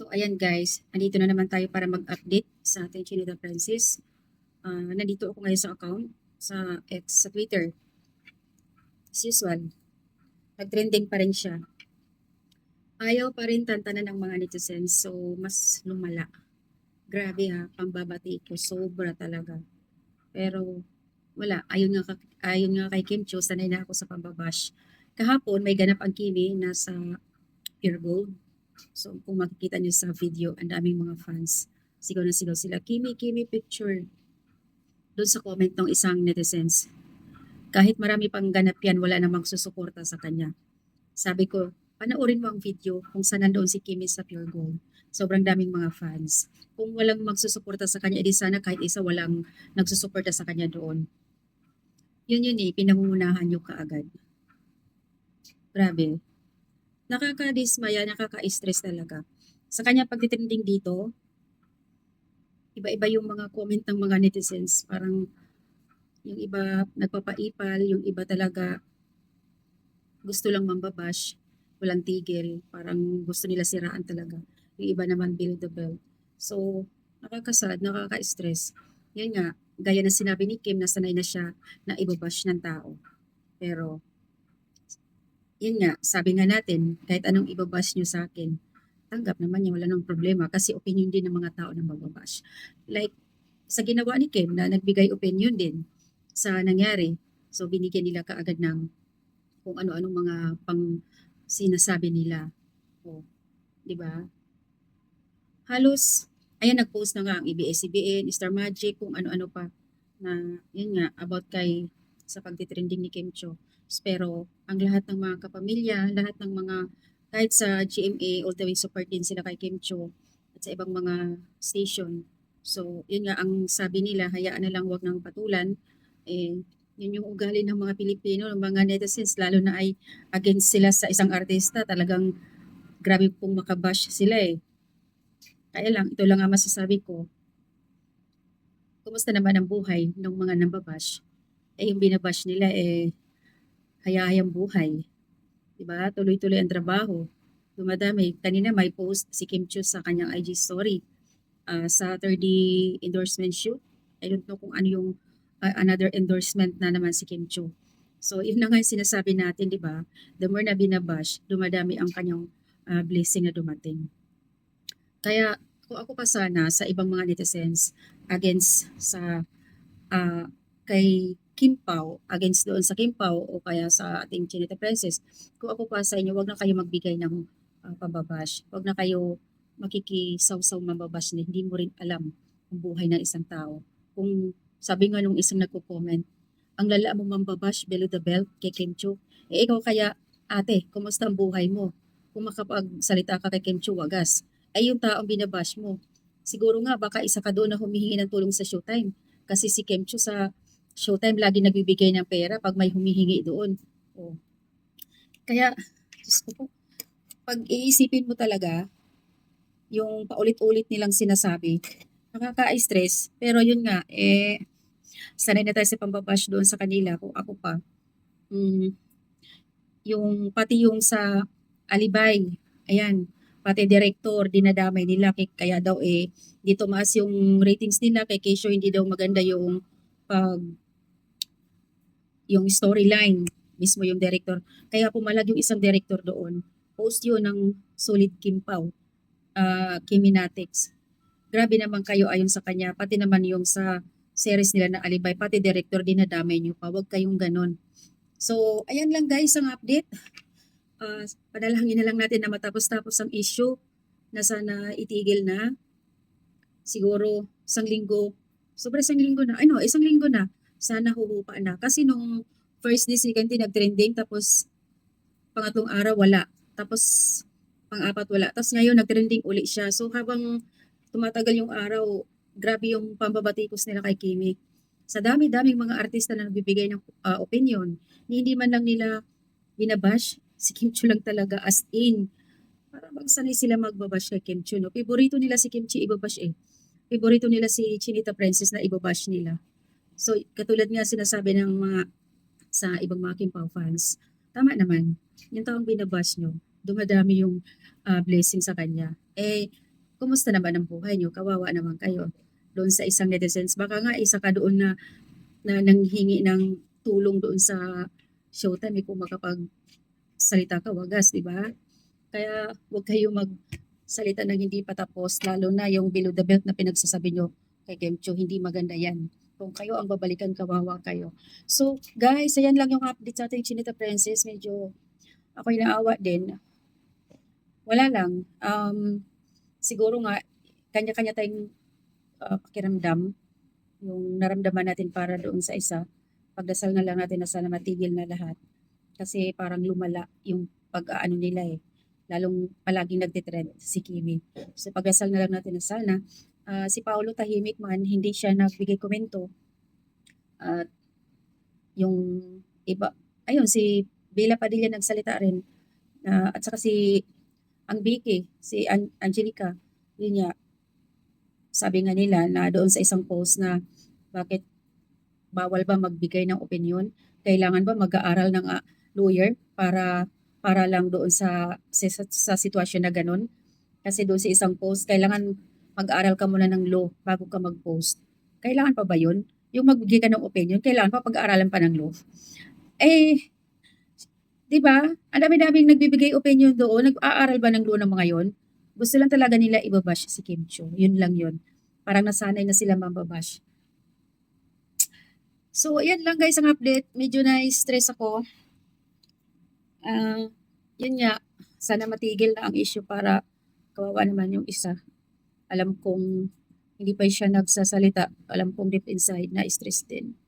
So ayan guys, andito na naman tayo para mag-update sa ating Chinita Francis. Nandito ako ngayon sa account sa X, sa Twitter. As usual, nag-trending pa rin siya. Ayaw pa rin tantanan ng mga netizens, so mas lumala. Grabe ha, pambabati ko, sobra talaga. Pero wala, ayon nga kay Kim Chiu, sanay na ako sa pambabash. Kahapon may ganap ang Kimi nasa Pure Gold. So kung makikita niyo sa video, ang daming mga fans. Sigaw na sigaw sila, Kimi, Kimi picture. Doon sa comment ng isang netizens. Kahit marami pang ganap yan, wala namang susuporta sa kanya. Sabi ko, panoorin mo ang video kung saan nandoon si Kimi sa Pure Gold. Sobrang daming mga fans. Kung walang magsusuporta sa kanya, edi sana kahit isa walang nagsusuporta sa kanya doon. Yun pinangungunahan nyo kaagad. Grabe. Nakaka-dismaya, nakaka-stress talaga. Sa kanya pagtitrending dito, iba-iba yung mga comment ng mga netizens. Parang yung iba nagpapaipal, yung iba talaga gusto lang mambabash, walang tigil, parang gusto nila siraan talaga. Yung iba naman build the belt. So, nakakasad, nakaka-stress. Yan nga, gaya na sinabi ni Kim na sanay na siya na ibabash ng tao. Pero, yun nga, sabi nga natin, kahit anong ibabash nyo sa akin, tanggap naman niya, wala nang problema kasi opinion din ng mga tao na magbabash. Like, sa ginawa ni Kim na nagbigay opinion din sa nangyari. So, binigyan nila kaagad ng kung ano-anong mga pang sinasabi nila. O, di ba? Halos, ayan, nag-post na nga ang ABS-CBN, Star Magic, kung ano-ano pa na, yun nga, about kay sa pagtitrending ni Kim Cho. Pero, ang lahat ng mga kapamilya, lahat ng mga, kahit sa GMA, all the way support din sila kay Kim Cho at sa ibang mga station. So, yun nga, ang sabi nila, hayaan na lang, wag nang patulan. Eh, yun yung ugali ng mga Pilipino, ng mga netizens, lalo na ay against sila sa isang artista, talagang grabe pong makabash sila eh. Kaya lang, ito lang ang masasabi ko, kumusta naman ang buhay ng mga nambabash? Eh yung binabash nila eh hayahayang buhay. Diba? Tuloy-tuloy ang trabaho. Dumadami. Kanina may post si Kim Chiu sa kanyang IG story. Saturday endorsement shoot. I don't know kung ano yung another endorsement na naman si Kim Chiu. So, yun na nga yung sinasabi natin, di ba? The more na binabash, dumadami ang kanyang blessing na dumating. Kaya, kung ako pa sana sa ibang mga netizens against sa ah, kay Kim Pao, against doon sa Kim Pao o kaya sa ating Chinita Princess, kung ako pa sa inyo, wag na kayo magbigay ng pambabash. Wag na kayo makikisaw-saw mambabash na hindi mo rin alam ang buhay ng isang tao. Kung sabi nga nung isang nagko-comment, ang lala mo mambabash below the belt kay Kim Chiu. Eh ikaw kaya, ate, kumusta ang buhay mo? Kung makapagsalita ka kay Kim Chiu, wagas. Ay yung taong binabash mo. Siguro nga, baka isa ka doon na humihingi ng tulong sa Showtime. Kasi si Kim Chiu sa Showtime lagi nagbibigay ng pera pag may humihingi doon. Oh. Kaya, Diyos ko po, pag iisipin mo talaga, yung paulit-ulit nilang sinasabi, nakaka-stress. Pero yun nga, sanay na tayo sa pambabash doon sa kanila. Kung ako pa, mm, yung pati yung sa Alibay, ayan, pati director, dinadamay nila, kaya daw di tumaas yung ratings nila, kay Keisho hindi daw maganda yung pag yung storyline, mismo yung director. Kaya pumalag yung isang director doon. Post yun ng Solid Kim Pao, Kiminatics. Grabe naman kayo ayon sa kanya, pati naman yung sa series nila na Alibay, pati director dinadamay nyo pa. Huwag kayong ganon. So, ayan lang guys ang update. Panalangin na lang natin na matapos-tapos ang issue na sana itigil na. Siguro isang linggo, sobra isang linggo na, isang linggo na, sana huhupa na. Kasi nung first day, second day, nag-trending, tapos pangatlong araw, wala. Tapos pang-apat, wala. Tapos ngayon, nag-trending uli siya. So habang tumatagal yung araw, grabe yung pambabatikos nila kay Kimi. Sa dami-daming mga artista na nagbibigay ng opinion, hindi man lang nila binabash, si Kim Chiu lang talaga as in. Para magsanay sila magbabash kay Kim Chiu. No? Favorito nila si Kim Chiu ibabash eh. Favorito nila si Chinita Princess na ibabash nila. So, katulad nga sinasabi ng mga sa ibang mga Kim Pao fans, tama naman, yung taong binabash nyo, dumadami yung blessing sa kanya. Eh, kumusta naman ang buhay niyo? Kawawa naman kayo. Doon sa isang netizens, baka nga isa ka doon na nanghingi ng tulong doon sa Showtime, kung makapagsalita ka, wagas, di ba? Kaya huwag kayo magsalita ng hindi patapos, lalo na yung below the belt na pinagsasabi nyo kay Gemcho, hindi maganda yan. Kung kayo ang babalikan, kawawa kayo. So, guys, ayan lang yung update sa ating Chinita Princess. Medyo ako'y naawa din. Wala lang. Siguro nga, kanya-kanya tayong pakiramdam, yung naramdaman natin para doon sa isa. Pagdasal na lang natin na sana matigil na lahat. Kasi parang lumala yung pag-aano nila eh. Lalong palaging nagtitrend si Kimi. So pagdasal na lang natin na sana si Paolo tahimik man, hindi siya nagbigay komento. At yung iba, ayun, si Bella Padilla nagsalita rin. At saka si ang Vicky, si Angelica, yun nga, sabi nga nila na doon sa isang post na bakit bawal ba magbigay ng opinion? Kailangan ba mag-aaral ng lawyer para lang doon sa sitwasyon na ganun? Kasi doon sa isang post, kailangan mag-aral ka muna ng law bago ka mag-post. Kailangan pa ba yun? Yung magbigay ka ng opinion, kailangan pa pag-aaralan pa ng law? Eh, di ba? Ang dami-daming nagbibigay opinion doon. Nag-aaral ba ng law ng mga yon? Gusto lang talaga nila ibabash si Kim Cho. Yun lang yun. Parang nasanay na sila mababash. So, yan lang guys ang update. Medyo na-stress ako. Yun nga, sana matigil na ang issue para kawawa naman yung isa. Alam kong hindi pa siya nagsasalita. Alam kong deep inside na stress din.